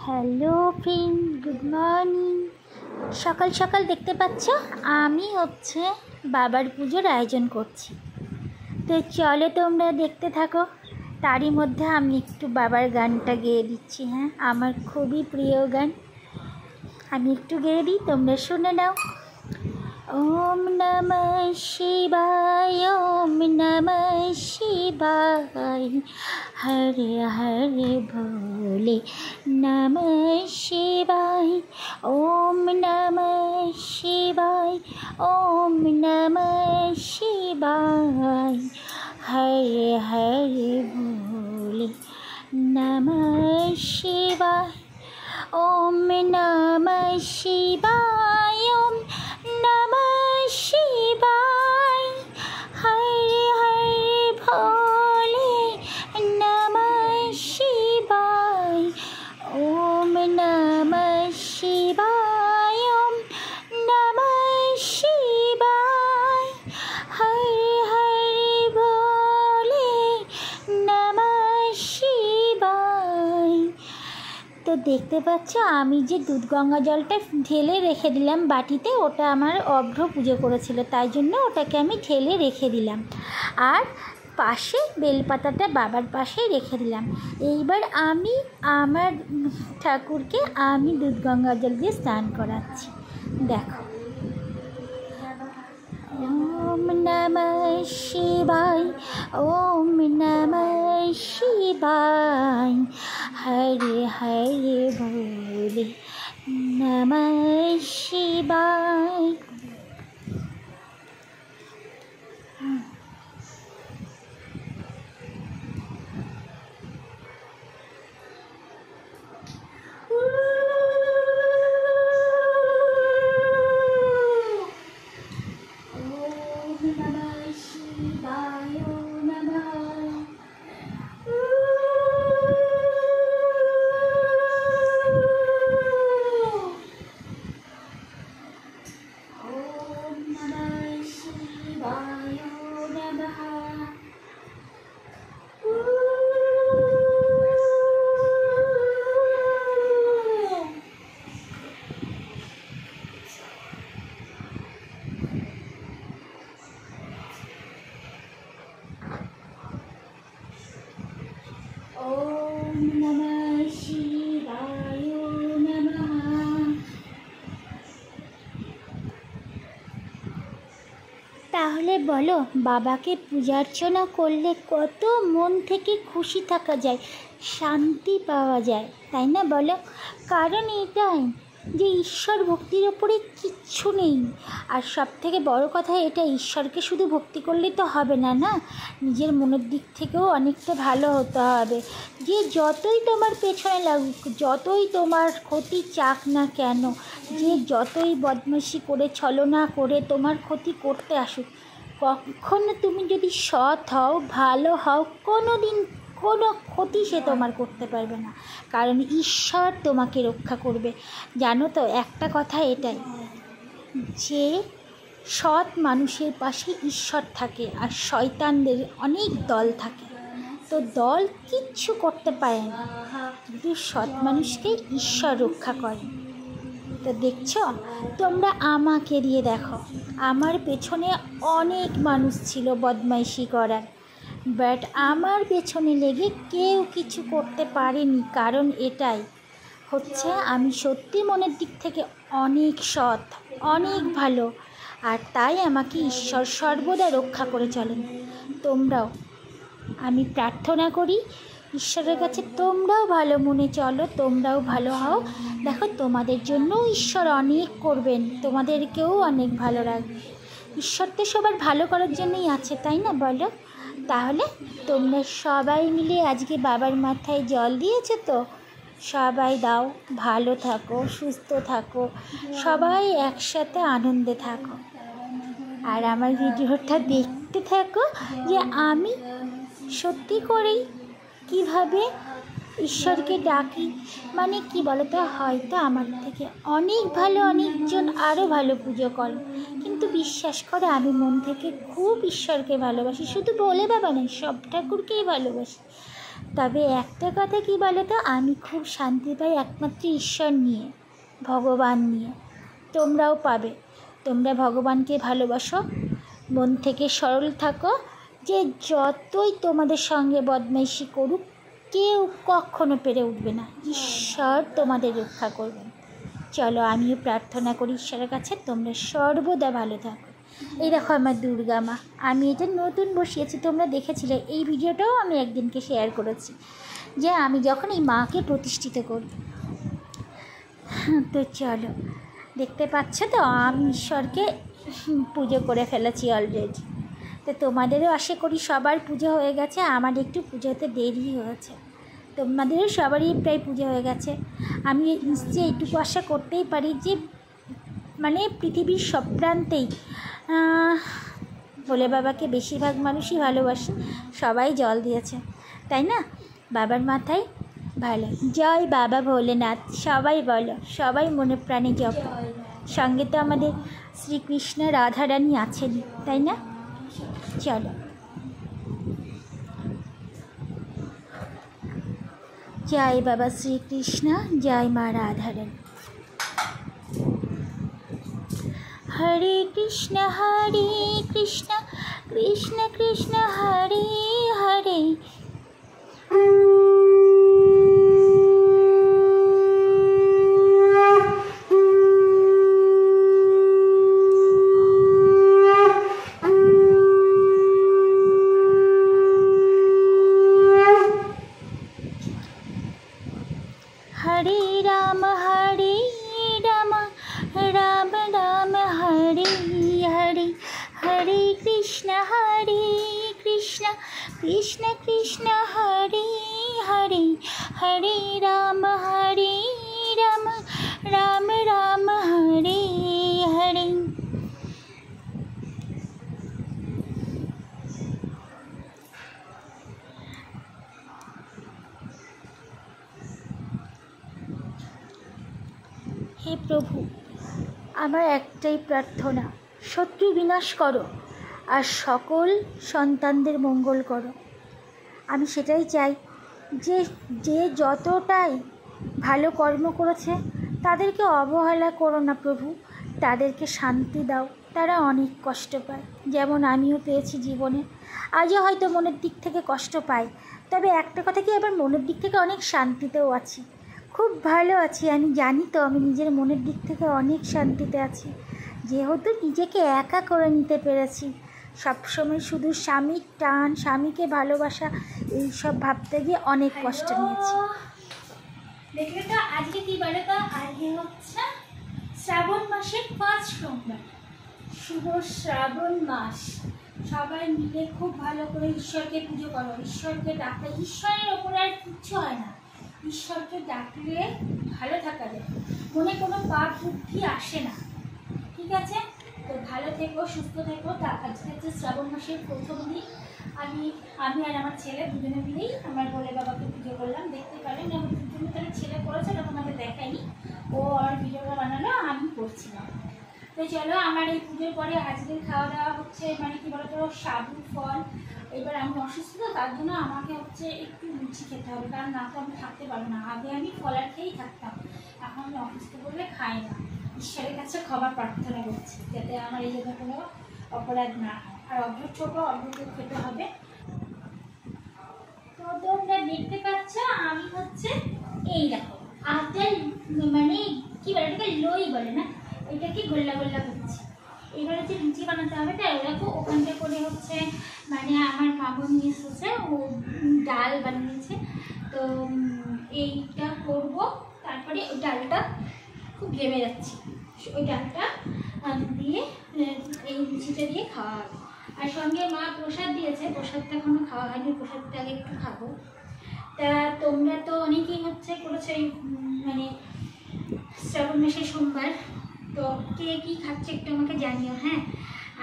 Hello friend, good morning. সকাল সকাল দেখতে পাচ্ছ আমি বাবার পুজোর আয়োজন করছি। তো চলো তোমরা দেখতে থাকো। তারই মধ্যে আমি একটু বাবার গানটা গেয়ে দিচ্ছি। হ্যাঁ, আমার খুবই প্রিয় গান। আমি একটু গেয়ে দিই, তোমরা শুনে নাও। ওম নমঃ শিবায়, ওম নমঃ শিবায়, হরে হরে ভোলে নমঃ শিবায়। ওম নমঃ শিবায়, ওম নমঃ শিবায়, হরে হরে ভোলে নমঃ শিবায়। ওম নমঃ শিবায়, ওম নমঃ শিবায়, হরে হরে ভোলে নমঃ শিবায়। ওম নমঃ শিবায়, ওম নমঃ শিবায়, হরে হরে ভোলে নমঃ শিবায়। তো দেখতে পাচ্ছ আমি যে দুধ গঙ্গা জলটা ঢেলে রেখে দিলাম বাটিতে, ওটা আমার অভ্র পুজো করেছিল, তাই জন্য ওটাকে আমি ঢেলে রেখে দিলাম। আর পাশে বেলপাতাটা বাবার পাশেই রেখে দিলাম। এইবার আমি আমার ঠাকুরকে আমি দুধ গঙ্গা জল দিয়ে স্নান করাচ্ছি। দেখো, ওম নমঃ শিবায়, ওম নমঃ শিবায়, হরে হরে ভোলে নমঃ শিবায়। তাহলে বলো, বাবাকে পূজা অর্চনা করলে কত মন থেকে খুশি থাকা যায়, শান্তি পাওয়া যায়, তাই না বলো? কারণ এটাই যে ঈশ্বর ভক্তির ওপরে কিচ্ছু নেই। আর সব থেকে বড় কথা এটা, ঈশ্বরকে শুধু ভক্তি করলেই তো হবে না, না, নিজের মনের দিক থেকেও অনেকটা ভালো হতে হবে। যে যতই তোমার পেছনে লাগুক, যতই তোমার ক্ষতি চাক না কেন, যে যতই বদমাশি করে ছলনা করে তোমার ক্ষতি করতে আসুক, কখনো তুমি যদি সৎ হও, ভালো হও, কোনো দিন কোনো ক্ষতি সে তোমার করতে পারবে না, কারণ ঈশ্বর তোমাকে রক্ষা করবে। জানো তো, একটা কথা এটাই যে সৎ মানুষের পাশে ঈশ্বর থাকে, আর শয়তানদের অনেক দল থাকে। তো দল কিচ্ছু করতে পারে না, কিন্তু সৎ মানুষকে ঈশ্বর রক্ষা করে। তো দেখছো, তোমরা আমাকে দিয়ে দেখো, আমার পেছনে অনেক মানুষ ছিল বদমাইশি করার, বাট আমার পেছনে লেগে কেউ কিছু করতে পারেনি। কারণ এটাই হচ্ছে, আমি সত্যি মনের দিক থেকে অনেক সৎ, অনেক ভালো, আর তাই আমাকে ঈশ্বর সর্বদা রক্ষা করে চলেন। তোমরাও, আমি প্রার্থনা করি ঈশ্বরের কাছে, তোমরাও ভালো মনে চলো, তোমরাও ভালো হও। দেখো, তোমাদের জন্যও ঈশ্বর অনেক করবেন, তোমাদেরকেও অনেক ভালো রাখবে। ঈশ্বর তো সবার ভালো করার জন্যই আছে, তাই না বলো? তাহলে তোমরা সবাই মিলে আজকে বাবার মাথায় জল দিয়েছো তো, সবাই দাও, ভালো থাকো, সুস্থ থাকো, সবাই একসাথে আনন্দে থাকো। আর আমার ভিডিওটা দেখতে থাকো যে আমি সত্যি করেই কিভাবে ঈশ্বরকে ডাকি। মানে কি বলো তো, হয়তো আমার থেকে অনেক ভালো অনেকজন আরও ভালো পুজো করে, কিন্তু বিশ্বাস করে আমি মন থেকে খুব ঈশ্বরকে ভালোবাসি, শুধু বলে বাবা নয়, সব ঠাকুরকেই ভালোবাসি। তবে একটা কথা কি বলো তো, আমি খুব শান্তি পাই একমাত্র ঈশ্বর নিয়ে, ভগবান নিয়ে। তোমরাও পাবে। তোমরা ভগবানকে ভালোবাসো, মন থেকে সরল থাকো, যে যতই তোমাদের সঙ্গে বদমাইশি করুক কেউ কখনো পেরে উঠবে না, ঈশ্বর তোমাদের রক্ষা করবেন। চলো আমিও প্রার্থনা করি ঈশ্বরের কাছে তোমরা সর্বদা ভালো থাকো। এই দেখো আমার দুর্গা মা, আমি এটা নতুন বসিয়েছি, তোমরা দেখেছিলে, এই ভিডিওটাও আমি একদিনকে শেয়ার করেছি যে আমি যখন এই মাকে প্রতিষ্ঠিত করি। তো চলো, দেখতে পাচ্ছ তো আমি ঈশ্বরকে পুজো করে ফেলেছি অলরেডি। তো তোমাদেরও আশা করি সবার পুজো হয়ে গেছে, আমার একটু পুজোতে দেরি হয়েছে, তোমাদেরও সবারই প্রায় পুজো হয়ে গেছে। আমি নিশ্চয়ই এইটুকু আশা করতেই পারি যে মানে পৃথিবীর সব প্রান্তেই ভোলে বাবাকে বেশিরভাগ মানুষই ভালোবাসে, সবাই জল দিয়েছে, তাই না? বাবার মাথায় ভালো জয় বাবা ভোলেনাথ সবাই বলো, সবাই মনে প্রাণে জপ। সঙ্গে তো আমাদের শ্রীকৃষ্ণ রাধারানী আছেন, তাই না? চলো জয় বাবা শ্রীকৃষ্ণ, জয় মা রাধারানী। হরে কৃষ্ণ কৃষ্ণ কৃষ্ণ হরে হরে, হরে রাম রাম রাম হরে হরে, হরে কৃষ্ণ কৃষ্ণ কৃষ্ণ হরে হরে, হরে রাম রাম রাম হরে হরে। হে প্রভু, আমার একটাই প্রার্থনা, শত্রু বিনাশ করো আর সকল সন্তানদের মঙ্গল করো। আমি সেটাই চাই যে যে যতটাই ভালো কর্ম করেছে তাদেরকে অবহেলা করো না প্রভু, তাদেরকে শান্তি দাও, তারা অনেক কষ্ট পায়, যেমন আমিও পেয়েছি জীবনে। আজও হয়তো মনের দিক থেকে কষ্ট পাই, তবে একটা কথা কি, আবার মনের দিক থেকে অনেক শান্তিতেও আছি, খুব ভালো আছি। আমি জানি তো আমি নিজের মনের দিক থেকে অনেক শান্তিতে আছি, যেহেতু নিজেকে একা করে নিতে পেরেছি। সবসময় শুধু স্বামীর টান, স্বামীকে ভালোবাসা, এইসব ভাবতে গিয়ে অনেক কষ্ট নিয়েছি। দেখলে তো আজকে কি বলে তো, আজকে হচ্ছে শ্রাবণ মাসের 5 সোমবার, শুভ শ্রাবণ মাস। সবাই মিলে খুব ভালো করে ঈশ্বরকে পুজো করো, ঈশ্বরকে ডাকলে, ঈশ্বরের ওপরে আর কিচ্ছু হয় না, ঈশ্বরকে ডাকলে ভালো থাকা যায়, মনে কোনো পাপ বুদ্ধি আসে না, ঠিক আছে? তো ভালো থেকো, সুস্থ থেকো। আজকে হচ্ছে শ্রাবণ মাসের প্রথম দিন, আমি আর আমার ছেলে দুজনে মিলেই আমার ভোলে বাবাকে পুজো করলাম। দেখতে পারেন আমার দুজনে তারা ছেলে করেছে, ওটা তোমাকে দেখায়নি, ও আমার ভিডিওটা বানালো, আমি করছিলাম। তো চলো, আমার এই পুজোর পরে আজকের খাওয়া দাওয়া হচ্ছে মানে কি বলতো, সাবু ফল। এবার আমি অসুস্থ, তো তার জন্য আমাকে হচ্ছে একটু লুচি খেতে হবে, কারণ না তো আমি থাকতে পারবো না। আগে আমি ফলার খেয়েই থাকতাম, এখন আমি অসুস্থ করলে খাই না। ঈশ্বরের কাছে ক্ষমা প্রার্থনা করছি যাতে আমার এই জন্য কোনো অপরাধ না হয়, আর অভ্র ছোটো অভ্রকে খেতে হবে। তো তোমরা দেখতে পাচ্ছ আমি হচ্ছে এই দেখো আতের মানে কি বলে, এটাকে লই বলে না, এটাকে গোল্লা গোল্লা করছি। এবার হচ্ছে লুচি বানাতে হবে, তাই ওরকম ওখানটা করে হচ্ছে মানে আমার মামু নিয়ে এসেছে, ও ডাল বানিয়েছে, তো এইটা করব। তারপরে ওই ডালটা খুব ঘেমে যাচ্ছে, ওই ডালটা দিয়ে এই লুচিটা দিয়ে খাওয়া হবে। আর সঙ্গে মা প্রসাদ দিয়েছে, প্রসাদটা এখনো খাওয়া হয়নি, প্রসাদটা আগে একটু খাবো। তা তোমরা তো অনেকেই হচ্ছে করেছো এই মানে শ্রাবণ মাসের সোমবার, তো কে কী খাচ্ছে একটু আমাকে জানিও, হ্যাঁ?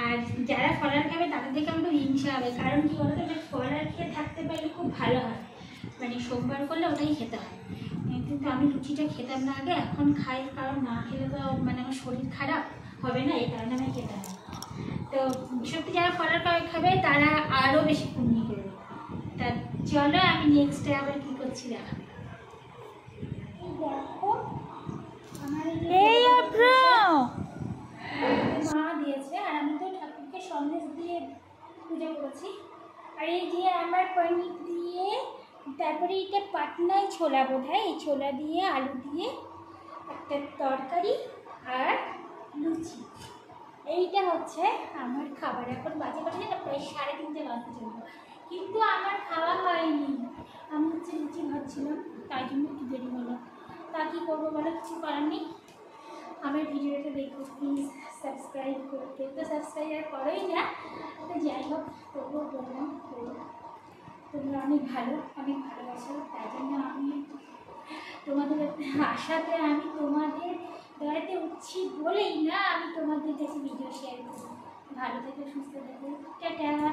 আর যারা ফলার খাবে তাদের দেখে আমার তো হিংসা হবে, কারণ কী বলতো, যে ফলার খেয়ে থাকতে পারলে খুব ভালো হয়, মানে সোমবার করলে ওটাই খেতে হয়। কিন্তু আমি লুচিটা খেতাম না আগে, এখন খাই, কারণ না খেলে তো মানে আমার শরীর খারাপ হবে না, এই কারণে আমি খেতে হয়। তো সত্যি যারা ফলার খাবে তারা আরও বেশি পুণ্য করবে। তা চলো আমি নেক্সটে আবার কী করছি দেখো। এই মা দিয়েছে, আর আমি তো ঠাকুরকে সন্দেশ দিয়ে পূজা করেছি। আর এই যে আমার পনির দিয়ে, তারপরে এটা পাটনায় ছোলা বোধ হয়, এই ছোলা দিয়ে আলু দিয়ে একটা তরকারি আর লুচি, এইটা হচ্ছে আমার খাবার। এখন বাজে বাজে না প্রায় 3:30 বাজতে চলবো, কিন্তু আমার খাওয়া হয়নি। আমি হচ্ছে লুচি ভাবছিলাম, তাই জন্য একটু দেরি হলো। তা কী করবো বলো, কিছু করার নেই। আমার ভিডিওটা দেখো প্লিজ, সাবস্ক্রাইব করতে তো সাবস্ক্রাইব আর করেই না, তো যাই হোক তবুও বললাম তোমরা অনেক ভালো, অনেক ভালোবাসো, তাই জন্য আমি তোমাদের আশাতে আমি তোমাদের দয়াতে উঠছি বলেই না আমি তোমাদের কাছে ভিডিও শেয়ার করি। ভালো থেকো, সুস্থ থেকো, টাটা।